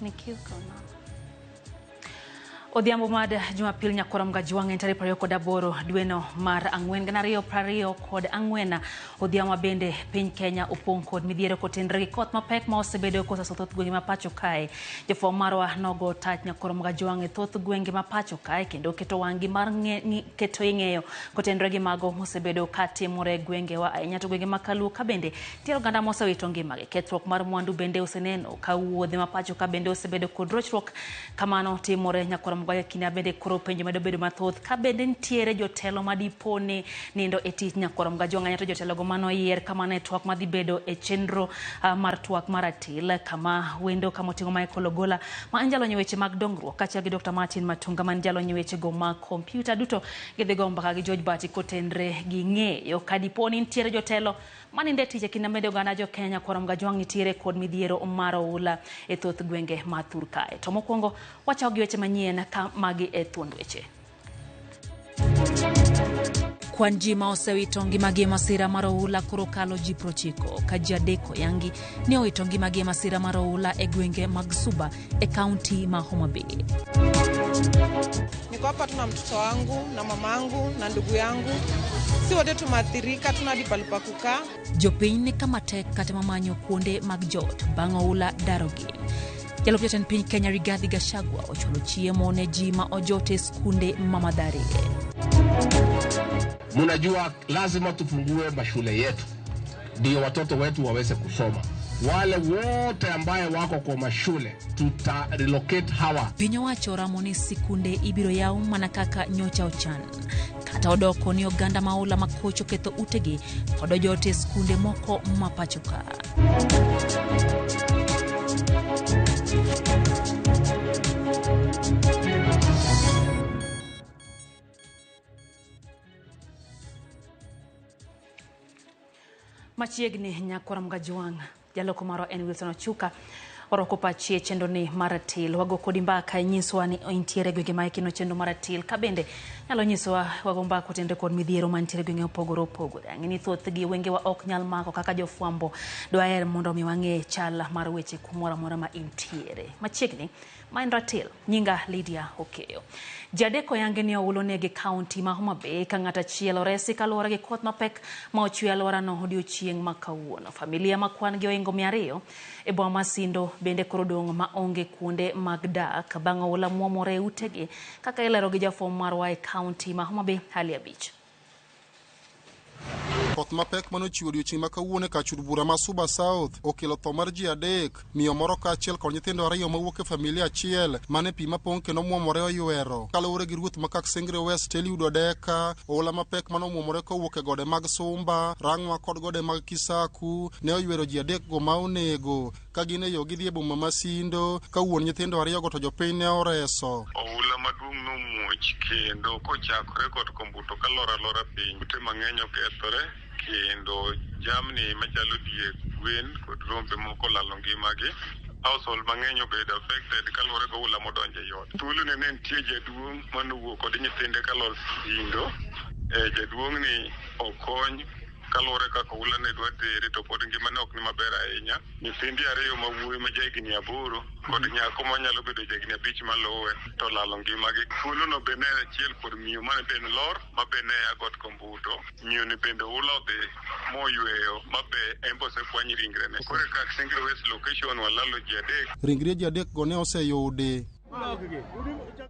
Nikikona. Odhiambo mad Jumapil nyakora mga juang tarik prario kod aboro dweno mar ang'wen ganario prario kod ang'wena odhiambo bende piny Kenya opong kod midhiero kotenre gi koth mapek ma osebedo kosa thoth gwenge ma pacho kae. Jofwambo marwa nogo tach nyakora mga juang thoth gwenge ma pacho kae kendo keto wang'gi mar keto ing'eyo kotenre gi mago mosebedo katimore gwenge wa ahinya to gwenge ma Kaluo ka bende tiero ganda mosewito ngimagi. Kethruok mar mwandu bende oseneno ka wuodhe ma pacho ka bende osebedo kod rochruok kamano timore nyakora mga kina bende koro penjo medo bedo mathoth ka bende ntiere jotelo madipone nindo e tich nyakora mga juang to jotelo go mano yier kama ne twak madhi bedo e chenro mar twak maratil kama wendo kama oting'o Michael Ogola ma anjalo nyeweche mag dongruok kachiel gi Dr. Martin Matunga man jalo nyeweche go mag kompyuta duto gidhi go mbaka gi George Bati kotenre gi ng'eyo kadiponi ntiere jotelo maninde tije kina medo gana jo Kenya kora mga juang nitiere kod midhiero mar oula e thoth gwenge ma thur kae. To mokwongo wachao gi weche manyien ka magi e thuond weche. Kwan ji ma osewito ngimagi e masira mar oula koro kalo ji 90 ka ji adek yangi ne owito ngimagi e masira mar oula e gwenge mag Suba e kaunti ma Homa Bay. Niko hapa tuna mtoto wangu na mamangu na ndugu yangu. Si wote tumeathirika, tuna dipali pa kukaa. Jopiny ni kama tek kata mamanyo kuonde mag jot bang' oula darogi. Jalup jatend piny Kenya Rigathi Gachagua ochulo chiemo ne ji ma ojote skunde mamadhari. Munajua lazima tufungue mashule yetu ndio watoto wetu waweze kusoma. Wale wote ambaye wako kwa mashule tuta relocate hawa. Pinyo wacho ramoni sikunde ibiro yao manakaka nyocha ochan. Kata odoko ni oganda maula makocho ketho utegi kod jote skunde moko mapachoka. Machiegni nyakora mga juang jaloko maro en Wilson Ochuka oroko pachie chendo ni maratil wago kodi mbaka nyiswa ni intiere gwenge ma ikino chendo maratil ka bende nyalo nyiswa wago mbaka kotende kod midhiero mantiere gwenge opogore ang'ini thoth gi wenge wa ok nyal mako kaka jofwambo dwaer mondo mi wang'e chal mar weche kumora mora ma intiere machiegni main ratil nyinga Lydia Okeyo. Jadeko yange ni oulo negi kaunti ma Homa Bay ka ng'ata chielo resi kaluwore gi koth mapek ma ochwe alwora no odiochieng' ma kawuono. Familia ma kwan gi oingo 200 e boma Masindo bende koro dong' ma onge kuonde mag dak bang' oula muomore utegi kaka ilero gi jafwambo marwa e kaunti ma Homa Bay Halia Beach. Koth mapek manochiwo odiochieng' ma kawuono ka chud bura ma Suba South okelo tho mar ji 3, miyo moro kaachiel kod nyithindo 2 mawuok e familia achiel mane pi mapong' kendo muomore oywero. Kaluwore gi ruoth ma Kaksengre West Eliud Odeka, oula mapek manomuomore kowuok e gode mag Sumba, Rang'wa kod gode mag Kisaku ne oywero ji 3 go ma onego ka gin e yo gidhi e boma Masindo ka wuon nyithindo 2 go to jopiny ne oreso. Oula maduong' nomuoch kendo kochakore kod kombuto kalora piny ute mang'eny okethore kendo jamni machalo diek, gwen kod rombe moko lalo ngimagi. Household mang'eny obedo affected kaluwore gi oula modonjo e ot. Thuolo ne nitie jaduong' manowuok kod nyithinde kalor Sindo. Jaduong' ni okony kaluwore kaka oula ne dwa tere to pod ngimane ok ni maber ahinya. Nyithindi 2 mawuoyi ma jahigni 8 kod nyako manyalo bedo jahigni 5 maluwe to lalo ngimagi. Thuolo no bende achiel kod miyo mane ben lor ma bende agot kombuto. Miyo ni bende oula odhi moyweyo ma be embo osekwany ringre ne. Kore Kaksengre West location walalo ji 3. Ringre ji 3 go ne oseyudi.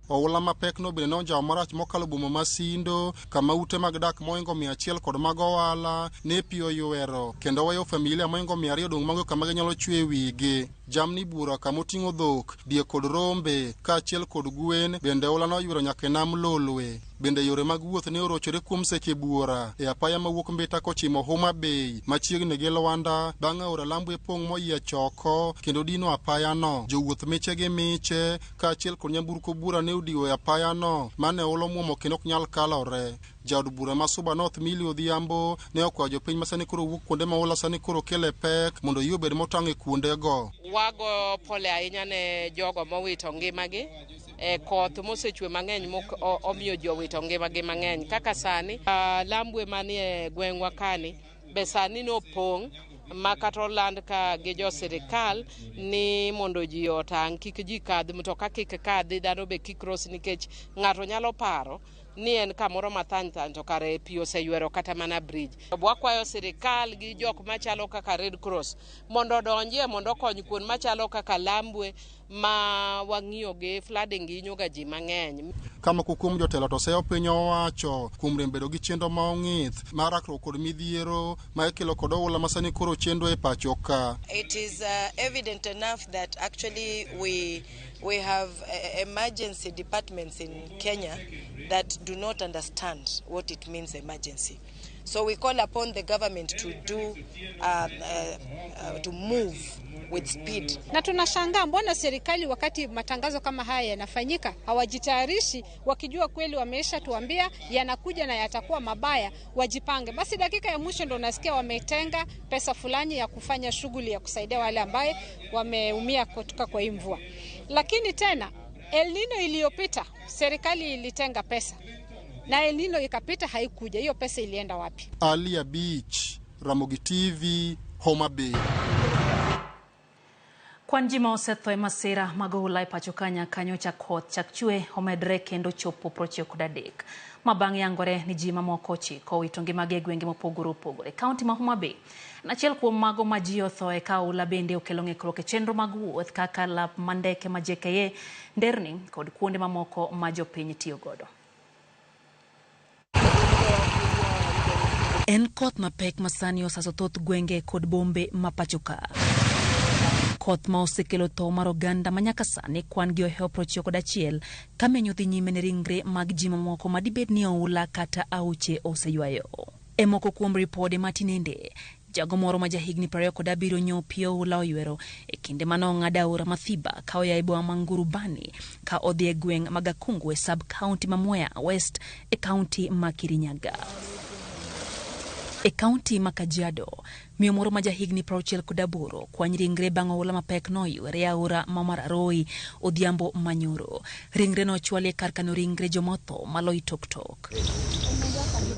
Oula mapek no bende nonjawo marach mokalo boma Masindo kama ute mag dak moingo 100 kod mag ohala ne pi oywero kendo weyo familia moingo 200 dong' mago kama ginyalo chwe wigi. Jamni bura kama oting'o dhok, diek kod rombe kaachiel kod gwen bende oula no oywero nyaka nam Lolwe. Bende yore mag wuoth ne orochore kuom seche buora e apaya mawuok Mbita kochimo Homa Bay machiegni gi Lwanda bang' aora Lambwe pong' moyie choko kendo dino apaya no. Jowuoth miche gi miche kaachiel kod nyamburko bura ne odiwo e apaya no mane oula muomo kendo ok nyal kalore. Jaod bura ma Suba North Millie Odhiambo ne okwayo jopiny ma sani koro wuok kuonde ma oula sani koro kele pek mondo yie obed motang' e kuonde go. Wago pole ahinya ne jogo mowito ngimagi koth mosechwe mang'eny omiyo ji owito ngimagi mang'eny kaka sani Lambwe manie gweng'wa kani be sani nopong' makatoland ka gi jo sirikal ni mondo ji otang' kik ji kadhi mtoka kik kadhi dhano be kik cross nikech ng'ato nyalo paro ni en kamoro mathany to kare pi oseywero kata mana bridge. Wakwayo sirikal gi jok machalo kaka Red Cross mondo donjie mondo okony kuon machalo kaka Lambwe ma wang'iyo gi flooding hinyoga ji mang'eny. Kama kuom jotelo to seyo piny owacho kuom rembedo gi chenro ma ong'ith mar rakruok kod midhiero ma ikelo kod oula masani koro chendo e pacho ka. It is evident enough that actually we have emergency departments in Kenya that do not understand what it means emergency. So we call upon the government to move with speed. Na tunashangaa mbona serikali wakati matangazo kama haya yanafanyika hawajitayarishi, wakijua kweli wameisha tuambia yanakuja na yatakuwa mabaya, wajipange. Basi dakika ya mwisho ndo nasikia wametenga pesa fulani ya kufanya shughuli ya kusaidia wale ambaye wameumia kutoka kwa hii mvua. Lakini tena El Nino iliyopita serikali ilitenga pesa na El Nino ikapita haikuja. Hiyo pesa ilienda wapi? Alia Beach, Ramogi TV, Homa Bay. Kwan ji ma osetho e masira mag oula e pacho Kenya kanyo cha koth chak chwe omedre kendo chopo 93 ma bang' yangore ni ji mamoko 9 owito ngimagi e gwenge mopogore opogore. Kaunti ma Homa Bay achiel kuom mago ma ji otho e ka oula bende okelo ng'ikruok e chenro mag wuoth kaka lap mandeke ma JKA, nderni kod kuonde mamoko ma jopiny tiyo godo. En koth mapek masani osaso thoth gwenge kod bombe ma pacho ka. Koth ma osekelo tho mar oganda manyaka sani kwan gi ohewo 91 ka menyo dhi nyime ne ringre mag ji mamoko ma dibed ni oula kata auche oseywayo. E moko kuom ripode matinende, jago moro ma jahigni 27 nyopi oula oywero e kinde manong'ado aora Mathiba ka oya e boma ma Ngurubani ka odhi e gweng' mag Akungu e sub-county ma Mwea West e kaunti ma Kirinyaga. E kaunti ma Kajiado, miyo moro ma jahigni 68 kwany ringre bang' oula mapek noywere e aora ma Mararoi odhiambo manyoro. Ringre no chwali e kar kano ringre jomotho maloi tok.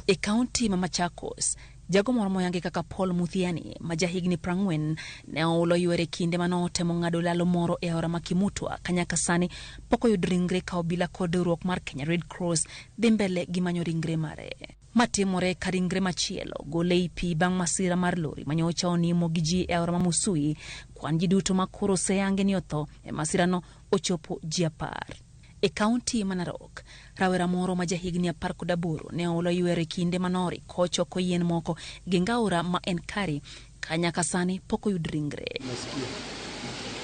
E kaunti ma Machakos, jago moro moyangi kaka Paul Muthiani ma jahigni 40 ne oulo ywere kinde manotemo ng'ado lalo moro e aora ma Kimutwa kanyaka sani pok oyud ringre ka obila kod riwruok mar Kenya Red Cross dhi mbele gi manyo ringre mare. Matimore ka ringre machielo gole i pi bang' masira mar lori manyocha onimo gi ji e aora ma Musui. Kwan ji duto ma koro oseyangi ni otho e masirano ochopo ji 10. E kaunti ma Narok, rawera moro ma jahigni 18 ne oulo ywere kinde manori kochoko yien moko gi ngaura ma Enkari kanyaka sani pok oyud ringre.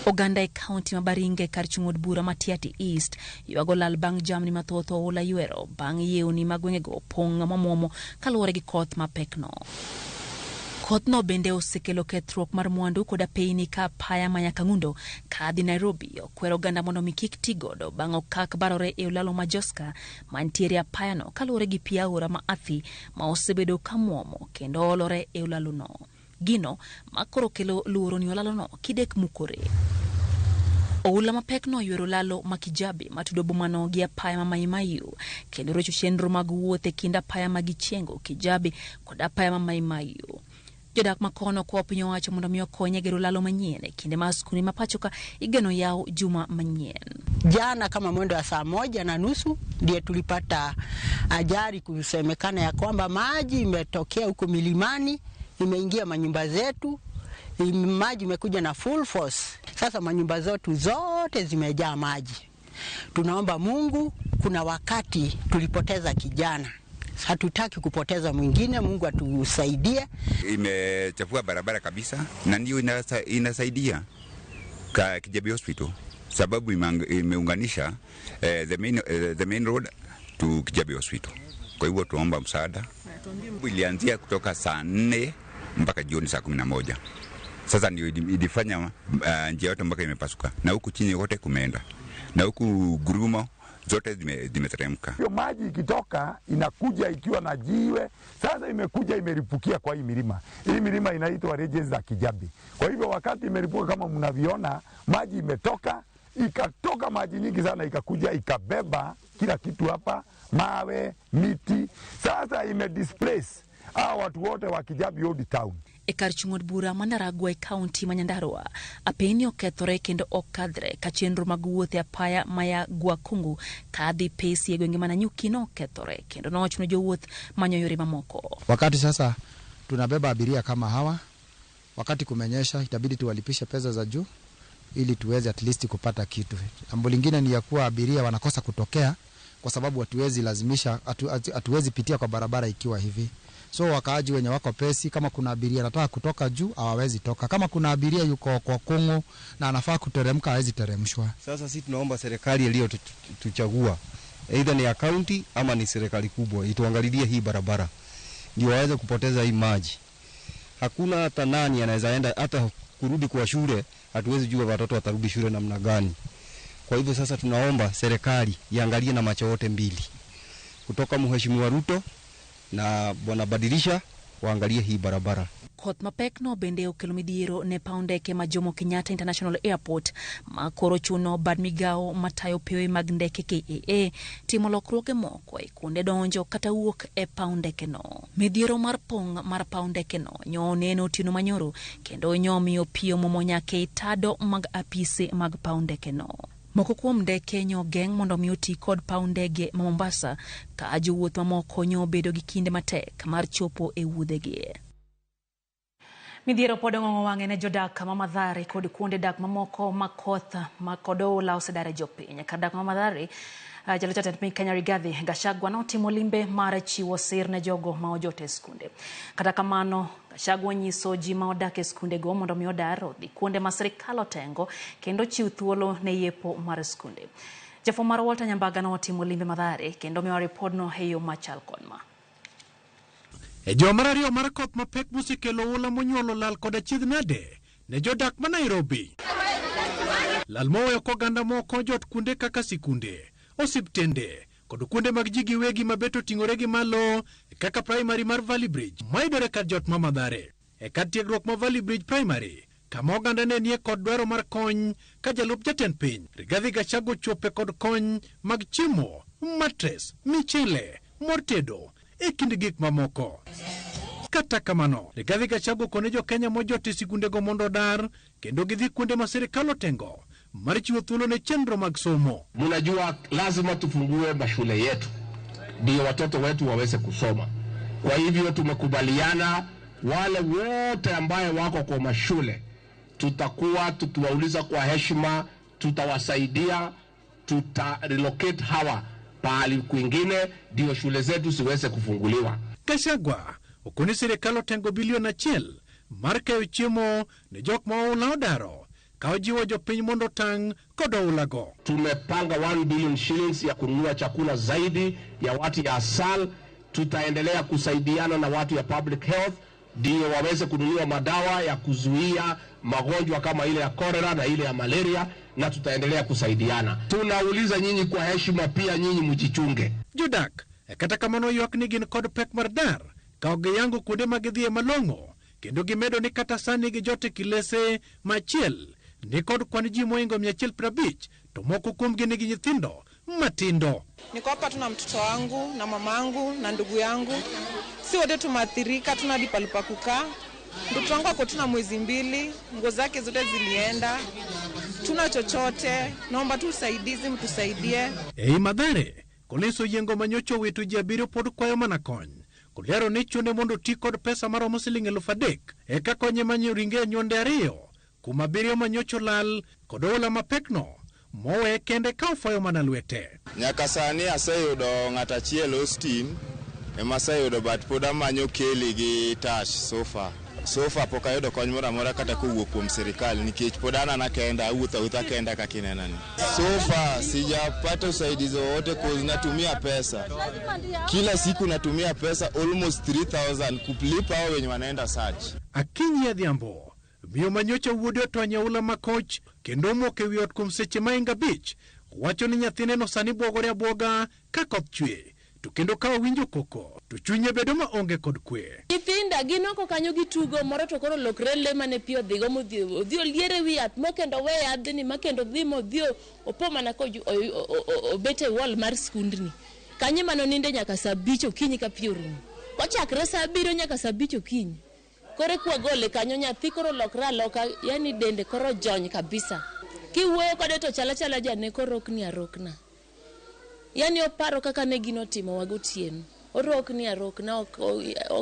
Oganda e kaunti ma Baringe kar chung' od bura ma Tiaty East ywago lal bang' jamni mathoth oula ywero bang' yewni ma gwengego pong' mamuomo kaluwore gi koth mapek no. Koth no bende osekelo kethruok mar mwandu koda peini ka apaya ma Nyakang'undo kadhi Nairobi okwero oganda mondo mi kik ti godo bang' okak barore e ulalo ma Joska mantiere apaya no kaluwore gi pi aora ma Athi ma osebedo ka muomo kendo olore e ulalo no. Gino makoro kelo luoro ni olalo no kidek mukore. Oula mapek no ywero lalo ma Kijabe matudo bomano gi apaya ma Mai Mahiu kendo rocho chenro mag wuoth e kind apaya ma Gichengo, Kijabe kod apaya ma Mai Mahiu. Jodak makono kwa piny owacho mondo mi okonye gero lalo manyien e kinde ma skuni ma pacho ka igeno yao juma manyien. Jana kama mwendo wa 1:30 ndiye tulipata ajali kusemekana ya kwamba maji imetokea huko milimani, imeingia manyumba zetu, maji imekuja na full force. Sasa manyumba zetu zote zimejaa maji. Tunaomba Mungu, kuna wakati tulipoteza kijana. Hatutaki kupoteza mwingine, Mungu atusaidie. Imechafua barabara kabisa na ndio inasaidia ka Kijabe Hospital sababu imeunganisha the main road to Kijabe Hospital. Kwa hivyo tuomba msaada. Ilianzia kutoka saa 4 mpaka jioni saa 11. Sasa ndio ilifanya njia yote mpaka imepasuka. Na huku chini yote kumeenda. Na huku Gurumo zote zimeteremka. Hiyo maji ikitoka inakuja ikiwa na jiwe. Sasa imekuja imeripukia kwa hii milima. Hii milima inaitwa Ranges za Kijabe. Kwa hivyo wakati imeripuka kama mnaviona, maji imetoka, ikatoka maji nyingi sana, ikakuja ikabeba kila kitu hapa, mawe, miti. Sasa imedisplace hao watu wote wa Kijabe Old Town. e kar chung'od bura Mandaragwa e kaunti ma Nyandarua. Apeni okethore kendo okadhre ka chenro mag wuoth e apaya maya Gwakungu kadhi pesi e gwenge ma Nanyuki no okethore kendo nochuno jowuoth manyo yore mamoko. Wakati sasa tunabeba abiria kama hawa, wakati kumenyesha itabidi tuwalipishe pesa za juu ili tuweze at least kupata kitu. Jambo lingine ni ya kuwa abiria wanakosa kutokea kwa sababu hatuwezi pitia kwa barabara ikiwa hivi. So wakaaji wenye wako pesi, kama kuna abiria anataka kutoka juu hawawezi toka. Kama kuna abiria yuko kwa Kongo na anafaa kuteremka hawezi teremshwa. Sasa sisi tunaomba serikali iliyo tuchagua, either ni ya county ama ni serikali kubwa, ituangalilie hii barabara ndio waweze kupoteza hii maji. Hakuna hata nani anaweza enda hata kurudi kwa shule, hatuwezi jua watoto watarudi shule namna gani. Kwa hivyo sasa tunaomba serikali iangalie na macho yote mbili. Kutoka Mheshimiwa Ruto na Bwana Badilisha waangalie hii barabara. Koth mapek no bende okelo midhiero ne paw ndeke ma Jomo Kenyatta International Airport ma koro chuno bad migao matayo pewe mag ndeke KAA timo lokruoge moko e kuonde donjo kata wuok e paw ndeke no. Midhiero mar pong' mar paw ndeke no nyo neno Otieno Manyoro kendo nyomiyo piyo momonyake tado mag apise mag paw ndeke no. Moko kuom ndeke nyo geng' mondo mi oti kod paw ndege ma Mombasa ka jowuoth mamoko nyo bedo gi kinde matek mar chopo e wuodhegi. Midhiero pod ong'ong'o wang'e ne jodak ma Mathare kod kuonde dak mamoko ma koth ma kod oula osedare jopiny. Kar dak ma Mathare, jalo jatend piny Kenya Rigathi Gachagua notimo limbe mar chiwo sir ne jogo ma ojote skunde. Kata kamano, Gachagua nyiso ji ma odak e skunde go mondo mi odar odhi kuonde ma sirkal otengo kendo chiw thuolo ne yepo mar skunde. Jafo mar Walter Nyambaga notimo limbe Mathare kendo miyo ripodno e yo machal kod ma. E joma ariyo mar koth mapek mosekelo oula monyuolo lal kod achiedh nade ne jodak ma Nairobi. Lal moweyo koganda moko jot kuonde kaka sikunde, osiptende kod kuonde mag ji giwegi mabet oting'ore gi malo kaka primary mar Valley Bridge maidore kar jot ma Mathare. E kar tiegruok ma Valley Bridge Primary kama oganda ne nie kod dwaro mar kony ka jalup jatend piny Rigathi Gachagua chope kod kony mag chiemo, matres, michele, mor tedo e kind gik mamoko. Kata kamano, Rigathi Gachagua kone jo Kenya mojote sikunde go mondo dar kendo gidhi kuonde ma sirkal otengo mar chiwo thuolo ne chenro mag somo. Mnajua lazima tufungue mashule yetu ndio watoto wetu waweze kusoma. Kwa hivyo tumekubaliana wale wote ambaye wako kwa mashule tutakuwa tukiwauliza kwa heshima, tutawasaidia, relocate hawa pahali kwingine ndio shule zetu siweze kufunguliwa. Gachagua okoni sirkal otengo bilion 1 mar keyo chiemo ne jok ma oula odaro ka ojiwo jopiny mondo tang' kod oulago. Tumepanga 1 billion shillings ya kununua chakula zaidi ya watu ya ASAL. Tutaendelea kusaidiana na watu ya public health ndio waweze kununua madawa ya kuzuia magonjwa kama ile ya cholera na ile ya malaria, na tutaendelea kusaidiana. Tunauliza nyinyi kwa heshima pia nyinyi mjichunge. Jodak kata kamano ywak ni gin kod pek mar dar ka ogiyango kuonde magidhie malong'o kendo gimedo ni kata sani gi jote kilese machiel ni kod kwan ji moingo 150 to moko kuomgi nigi nyithindo matindo. Niko hapa tuna mtoto wangu na mamangu na ndugu yangu, si wote tumathirika, tuna hadi pa kukaa. Mtoto wangu ako tuna mwezi 2, nguo zake zote zilienda, tuna chochote, naomba tu usaidizi, mtusaidie. Ei Mathare, koleso yengo manyocho wetu ji abiriyo pod kwayo mana kony. Kulero ni chune mondo ti kod pesa maromo siling 3,000 eka konye manyo ringe nyonde ariyo kuma abiriyo manyocho lal kod oula mapekno mowe kende ka ofayo mana lwete. Nyaka sani aseyudo ng'ata achiel Austin ema aseyudo but pod amanyo Kelly gi Tash sofa pok ayudo kony moro amora kata kowuok kuom sirkal nikech pod anana kenda awuotha kenda kaka inenani. Sofa sijapata usaidizi wowote cause natumia pesa. Kila siku natumia pesa almost 3,000 kulipa hao wenye wanaenda search. Akinyi Adhiambo miyo manyocha wuode otwanya ula makoch kendo moke wiot kuom seche mainga bich wacho ni nyathine no sani bwogore abwoga ka koth chwe to kendo ka winjo koko to chunye bedo ma onge kod kwe. Nyithinda ginoko kanyo gitugo moro to koro lokre le mane piyo dhigo modhi oliere wi yath mokendo we yadhni makendo dhi modhi opo mana ko obete wall mar skundni kanyo mano ninde nyaka saa 5 okinyi ka piyo rumo kochakre saa 7 nyaka saa 5 okinyi kore kwa gole kanyo nyathi koro lokra loka, yani dende koro jony kabisa. Kiwuoyo kode to chala jane koro okni arokna. Yani oparo kaka ne gino timo wagotieno. Orokni arokna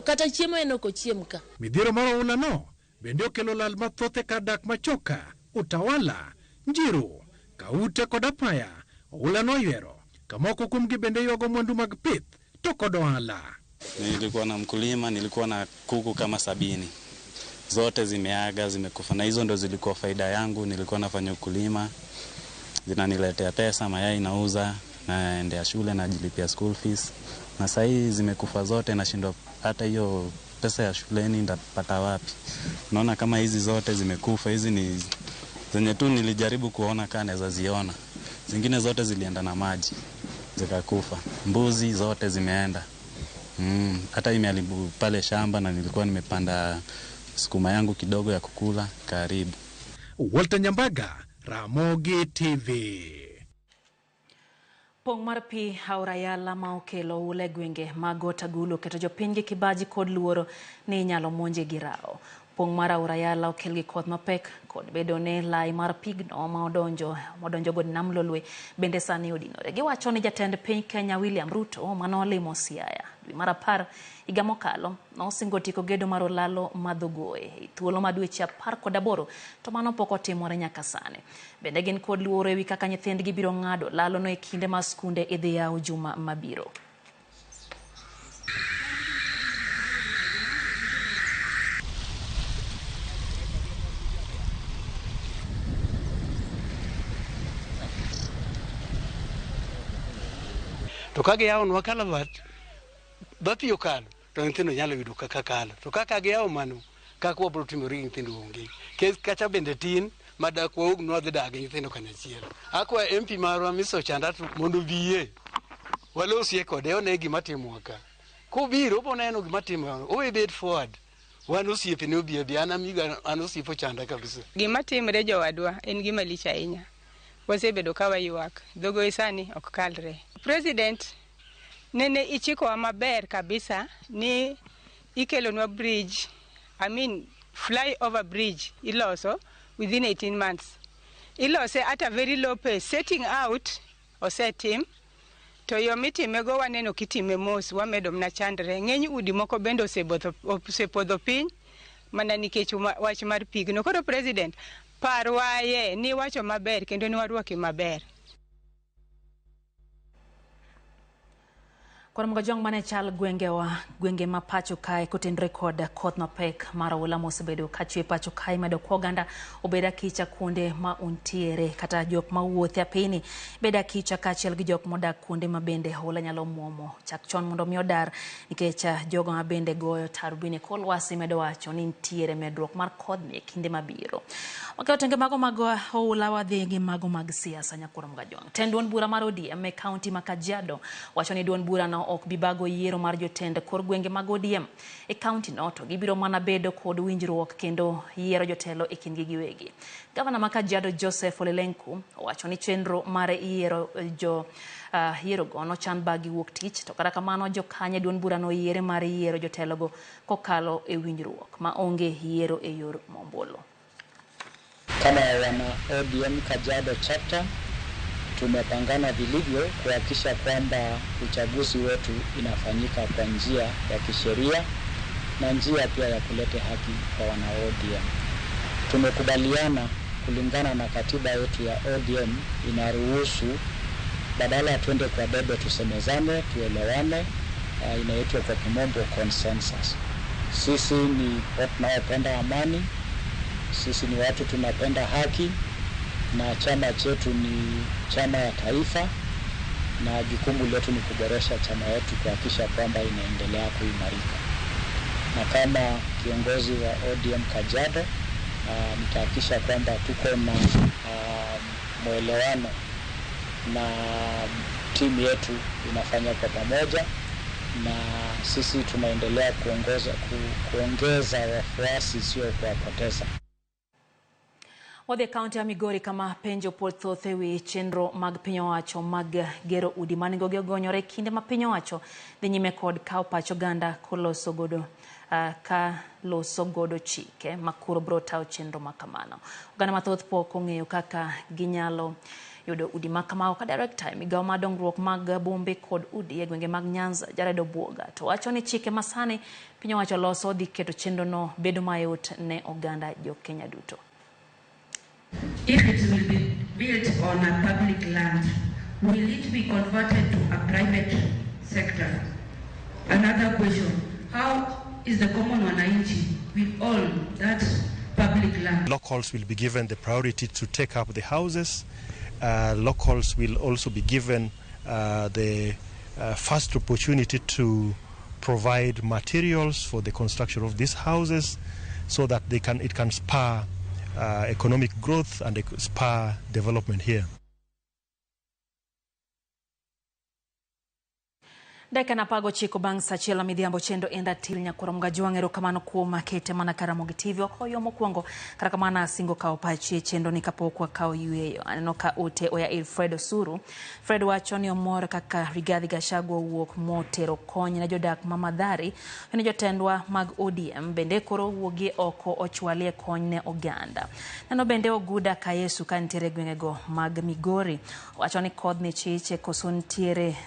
kata chiemo en ok ochiem ka. Midhiero mar oula no bende okelo lal mathoth kar dak machoka, Utawala, Njiru, Kaute kod Apaya. Oula no ywero kamoko kuomgi bende yogo mwandu mag pith to kod ohala. Nilikuwa na mkulima, nilikuwa na kuku kama 70. Zote zimeaga, zimekufa, na hizo ndo zilikuwa faida yangu. Nilikuwa nafanya ukulima, zinaniletea pesa, mayai nauza, naendea shule, najilipia school fees. Na sasa hizi zimekufa zote, nashindwa hata hiyo pesa ya shuleni ndapata wapi. Naona kama hizi zote zimekufa. Hizi ni zenye tu nilijaribu kuona kama naweza ziona. Zingine zote zilienda na maji zikakufa. Mbuzi zote zimeenda. Hata imeharibu pale shamba, na nilikuwa nimepanda sukuma yangu kidogo ya kukula karibu. Walter Nyambaga, Ramogi TV. Pong mar pi haurayala ma okelo ule gwenge magota gulo keto jopingi kibaji kod luoro ni nyalo monje girao. Pong mar haurayala okel gi koth mapek kod bedo ne lai mar pigno ma odonjo god nam Lolwe bende sani odinore. Giwacho ni jatend piny Kenya William Ruto manolimo Siaya dwe mar 10 higa mokalo nosingo tiko gedo mar olalo madhogoe thuolo ma dweche 18 to mano pok otimore nyaka sani. Bende gin kod luoro ewi kaka nyithindgi biro ng'ado lalo no e kinde ma skunde idhi yaw juma mabiro. To kage yawo nwa kalabat bapiyo kalo to nyithindo nyalo yudo kaka kalo, to kaka giyawo mano kaka wabro timore nyithindo onge kes kacha bende tin madakwa ugnwa dhi dage nyithindo kanyachiel. Akwa MP marwa Miso Chandat mondo biye walosie kode one gima timo ka kubiro boneno gima timo owe bet forward wan osiepe ne obiye biana miga an osiepo chanda kabisa. Gima timre jowadwa en gima lich ahinya. Wasebedo ka wayuak dhogo isani ok kalre. President nene ichiko maber kabisa ni ikelonwa bridge, flyover bridge iloso within 18 months. Ilose at a very low pace, setting out osetim to yo mitimego waneno kitime mos wamedo mna chandre. Ng'eny udi moko bende osepodho piny mana nikech wach mar pigno. Koro President parwaye ni wacho maber kendo ni warwaki maber. Kwa mga jong mane chal gwenge ma pacho kae kotendre kod koth mapek mar oula mosebedo kachwe pacho kae medo koganda obeda kicha kuonde ma untiere kata jok ma wuothe apini beda kicha kachiel gi jok modak kuonde ma bende oula nyalo muomo chak chon mondo mi odar nikech jogo ma bende goyo tarubine kolwasi medo wacho ni ntiere medruok mar kodh e kinde mabiro. Otenge mago mag oula wadhi gi mago mag siasa nyakoro mga jong. Tend duond bura mar ODM e kaunti ma Kajiado wacho ni duond bura no ok bibago yiero mar jotend kor gwenge mag ODM e kaunti no to gibiro mana bedo kod winjruok kendo yiero jotelo e kindgi giwegi. Gavana ma Kajiado Joseph Ole Lenku wacho ni chenro mare yiero yiero go no chan bagi wuok tich to kata kamano jokanye duond bura no yiere mar yiero jotelo go kokalo e winjruok ma onge yiero e yor mombolo. Kama wana ODM Kajiado chapter tumepangana vilivyo kuhakikisha kwamba uchaguzi wetu inafanyika kwa njia ya kisheria na njia pia ya kuleta haki kwa wana ODM. Tumekubaliana kulingana na katiba yetu ya ODM inaruhusu badala twende kwa debe tusemezane, tuelewane, inaitwa kwa kimombo consensus. Sisi ni watu tunaopenda amani, sisi ni watu tunapenda haki, na chama chetu ni chama ya taifa na jukumu letu ni kuboresha chama yetu kuhakikisha kwamba inaendelea kuimarika. Na kama kiongozi wa ODM Kajiado nitahakikisha kwamba tuko na mwelewano na timu yetu inafanya kwa pamoja, na sisi tunaendelea kuongeza wafuasi sio kuwapoteza. Wadhi kaunti ya Migori kama penjo pod thoth ewi chenro mag piny owacho mag gero udi manengogi ogonyore kinde ma piny owacho dhi nyime kod kawo pacho ganda koloso godo ka loso godo chike makuro bro tao chenro makamano. Oganda mathoth pok ong'eyo kaka ginyalo yudo udi makamao ka direct time migawo madongruok mag bombe kod udi e gwenge mag Nyanza Jared Obuoga to wacho ni chike masani piny owacho loso dhi keto chenro no bedo mayot ne oganda jo Kenya duto. If it will be built on a public land, will it be converted to a private sector? Another question, how is the common wananchi with all that public land? Locals will be given the priority to take up the houses. Locals will also be given the first opportunity to provide materials for the construction of these houses so that it can spur economic growth and spur development here. Deka na pago chiko bang sachela midhiambo chendo enda til nyakoro mgajuangero kamano kuoma kete mana Karamogi TV okoyo mokwongo karakamana singo kao pachi chendo nikapokwa kao yueyo aneno ka ute oya Fred Osuru. Fred wacho ni omor kaka Rigathi Gachagua wuok motero kony na jodak mamadhari ni jotendwa mag ODM bende koro wuogi oko ochwalie kony ne oganda. Nano bende Oguda Kayesu kantiere gwengego mag Migori wacho ni kodh ni chiche kosun tiere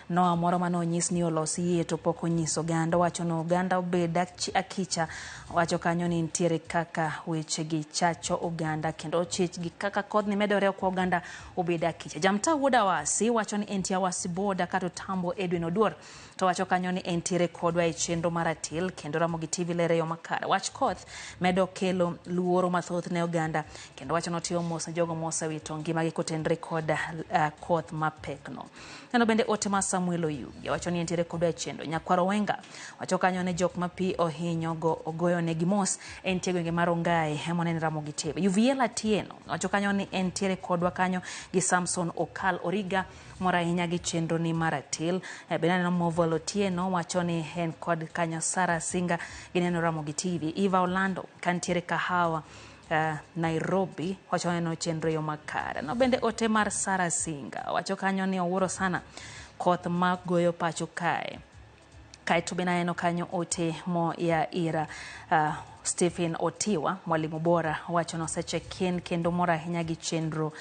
no amoro mano nyis ni olosi yie to poko nyiso oganda wacho no oganda obeda akicha wacho kanyo ni ntiere kaka weche gi chacho oganda kendo chich gi kaka kodh ni medore kwa oganda obeda akicha. Jamta Wuda Wasi wacho ni entia wasi boda kato tambo Edwin Oduor to wacho kanyo ni entiere kodwa e chenro maratil kendo Ramogi TV lere yo makara wach koth medo kelo luoro mathoth ne oganda kendo wacho no tiyo mos jogo mosa wito ngima gi kotendre koda koth mapekno. Nano bende Otema Samuel Oyugi wacho ni entiere kodwa e chenro Nyakwaro Wenga wacho kanyo ne jok mapi ohinyo go ogoyo ne gimos entie gwenge marongae hemonene Ramogi TV. Uviela Tieno wacho kanyo ni entiere kodwa kanyo gi Samson Okal Origa mora hinya gi chenro ni maratil benane no Movolo Tieno wacho ni en kod kanyo Sara Singa gineno Ramogi TV. Eva Orlando kantiere Kahawa Nairobi wacho no chenro yo makara. No bende ote mar Sara Singa wacho kanyo ni owuro sana koth magoyo pacho kae to bena eno kanyo ote mo ya ira Stephen Otiwa mwalimu bora wacho no seche kendo mora hinya gi chenro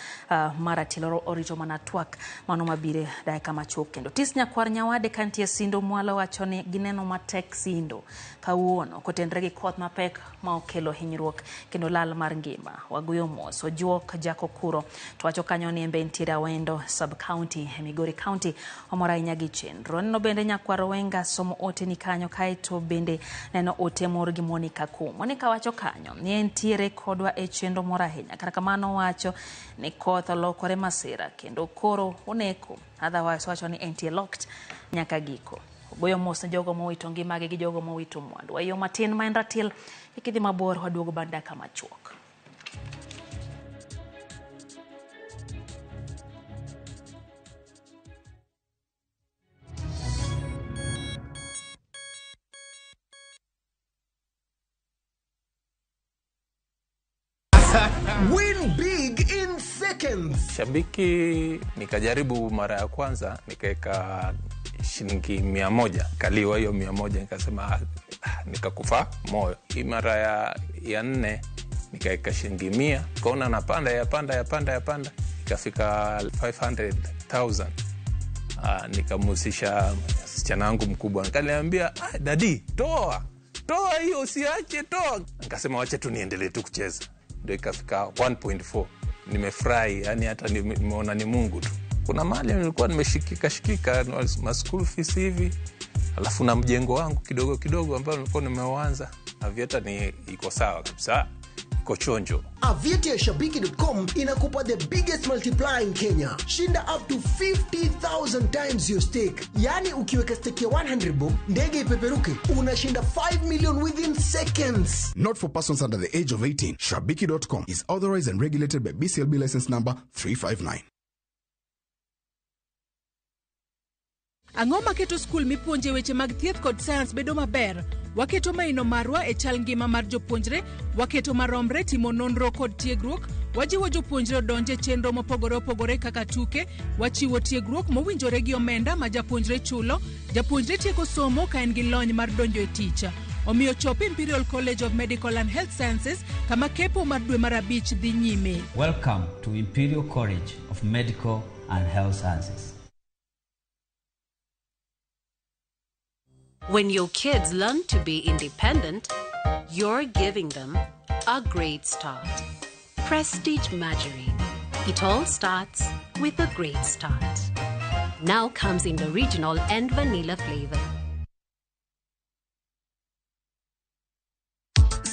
maratiloro orito manatwak mano mabire dae kama chok kendo tis Nyakwar Nyawade kantie Sindo Mwalo wacho ni gineno matek Sindo kawuono kotendre gi koth mapek ma okelo hinyruok kendo lal mar ngima. Wagoyo mos ojuok Jako Kuro to wacho kanyo ni embe ntira Wendo sub county Migori county omora hinya gi chenro. No bende Nyakwar Wenga somo ote ni kanyo kaito bende neno ote mor gi Monica Monica wacho kanyo ni entiere kodwa e chenro mora hinya karakamano wacho ni koth olokore masira kendo koro oneko otherwise wacho ni entie locked nyaka giko. Goyo mos jogo mowito ngimagi gi jogo mowito mwandu. Wayo matin ma en ratil ikidhi mabor waduogo banda kama chuok. Win big in seconds. Shabiki nikajaribu mara ya kwanza nikaeka shilingi 100 kaliwa hiyo 100 nikasema nikakufa moyo. Hii mara ya 4 nikaeka shilingi 100 kaona napanda yapanda ikafika 500,000. Nikamusisha msichana wangu mkubwa nikaniambia dadi toa hiyo usiache toa. Nikasema wacha tu niendelee tu kucheza. Ndio ikafika 1.4. Nimefurahi yani hata nimeona ni Mungu tu. Kuna mahali nilikuwa nimeshikika ma school fees hivi. Alafu na mjengo wangu kidogo ambao nilikuwa nimeanza. Avieta ni iko sawa kabisa. Iko chonjo. Avieta ya Shabiki.com inakupa the biggest multiplier in Kenya. Shinda up to 50,000 times your stake. Yani ukiweka stake ya 100 bob, ndege ipeperuke, unashinda 5 million within seconds. Not for persons under the age of 18. Shabiki.com is authorized and regulated by BCLB license number 359. Ang'o maketo skul mipuonje weche mag thieth kod science bedo maber? Waketo maino marwa e chal ngima mar jopuonjre, waketo maromre timo nonro kod tiegruok, wajiwo jopuonjre donje chenro mopogore opogore kaka tuke, wachiwo tiegruok mowinjore gi omenda ma japuonjre chulo, japuonjre tieko somo ka en gi lony mar donjo e teacher. omiyo chop Imperial College of Medical and Health Sciences kama kepo mar dwe mar abich dhi nyime. Welcome to Imperial College of Medical and Health Sciences. When your kids learn to be independent, you're giving them a great start. Prestige Margarine. It all starts with a great start. Now comes in the original and vanilla flavor.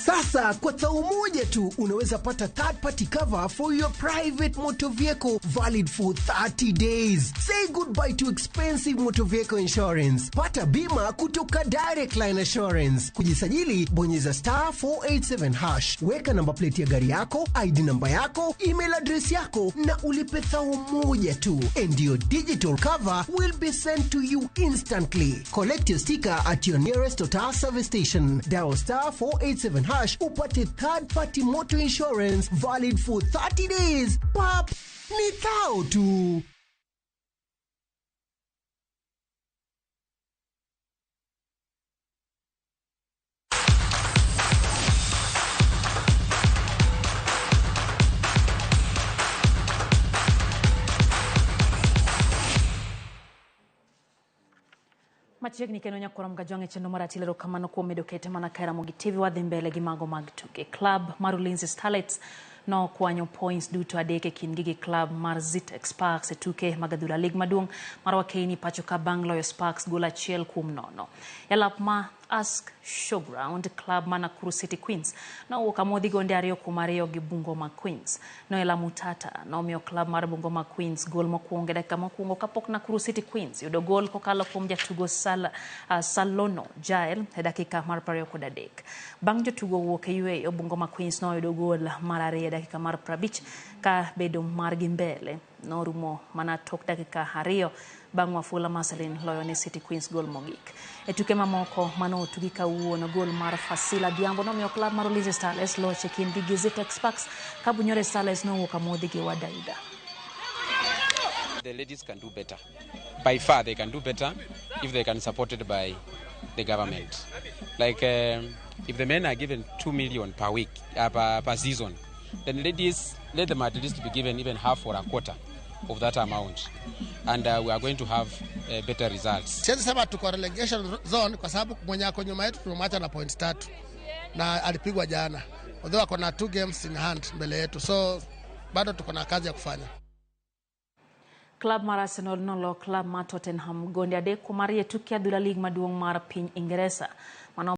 Sasa kwa thao moja tu unaweza pata third party cover for your private motor vehicle valid for 30 days. Say goodbye to expensive motor vehicle insurance. Pata bima kutoka Direct Line Assurance. Kujisajili bonyeza *487#. Weka namba plate ya gari yako, ID namba yako, email address yako na ulipe thao moja tu. And your digital cover will be sent to you instantly. Collect your sticker at your nearest Total service station. Dial *487# upate third party motor insurance valid for 30 days. Pap, ni thao tu. Machiegni kendo nyakoro mgajonge chendo maratilero kamano kuom medo kete mana kaira mogi TV wadhi mbele gi mago mag tuke. Club mar Ulinzi Starlets no kwanyo points duto adeke kingi gi club mar Zitex Sparks e tuke magadhula League maduong' mar Wakeini pacho ka bang' loyo Sparks goal 1-0. Yalap ma Ask Showground club mana Nakuru City Queens no ukamodhi gonde ariyo kuom ariyo gi Bungoma Queens. Noela Mutata no miyo club mar Bungoma Queens goal mokwongo dakika mokwongo kapok Nakuru City Queens yudo goal kokalo kuom jatugo Salono Jael e dakika mar 23. Bang' jotugo wuok e yweyo, Bungoma Queens no yudo goal mar ariyo e dakika mar 50 ka bedo mar gi mbele no rumo mana tok dakika ariyo bang' Wafula Marcelin loyo ne City Queens goal mogik. E tuke mamoko mano tugi kawuono goal mar Fasila Diambo no miyo club mar Ulinzi Starlets loche kindgi gi Zitex Sparks ka Bunyore Starlets no wuok amodhi gi Wadaida. The ladies can do better. By far they can do better if they can be supported by the government. Like if the men are given 2 million per week, per season, then ladies, let them at least be given even half or a quarter of that amount. And we are going to have better results. Siwezi sema tuko relegation zone kwa sababu mwenye ako nyuma yetu tumemwacha na points 3 na alipigwa jana. Although ako na 2 games in hand mbele yetu. So bado tuko na kazi ya kufanya. Club mar Arsenal no club mar Tottenham gonde adek kuom ariyo tuke adhula League maduong' mar piny Ingresa.